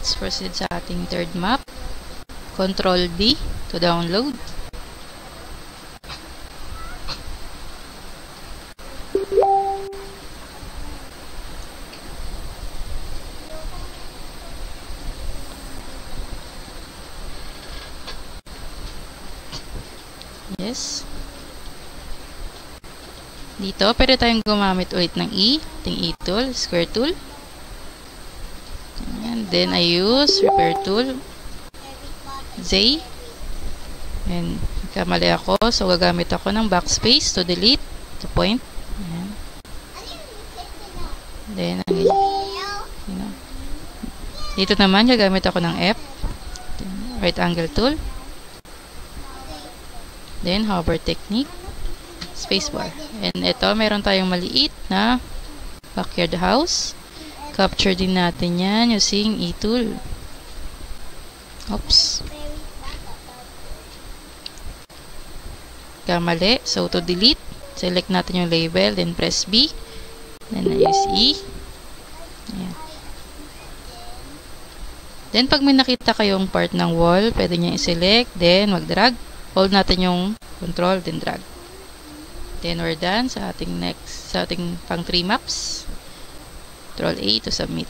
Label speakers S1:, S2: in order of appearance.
S1: let's proceed sa ating third map. Control B to download. Yes. Dito, pwede tayong gumamit ulit ng ating E-tool, square tool. And then, I use repair tool, Z. And, kamali ako. So, gagamit ako ng backspace to delete, to point. Ayan. Then, dito naman, gagamit ako ng F. Then, right angle tool. Then, hover technique. Spacebar. And ito, meron tayong maliit na backyard house. Capture din natin yan using E-tool. Oops. Kamali. So, to delete, select natin yung label, then press B. Then, use E. Ayan. Then, pag may nakita kayong part ng wall, pwede nyo i-select, then mag-drag. Hold natin yung control, then drag. Then, we're done sa ating pang 3 maps. Control A to submit.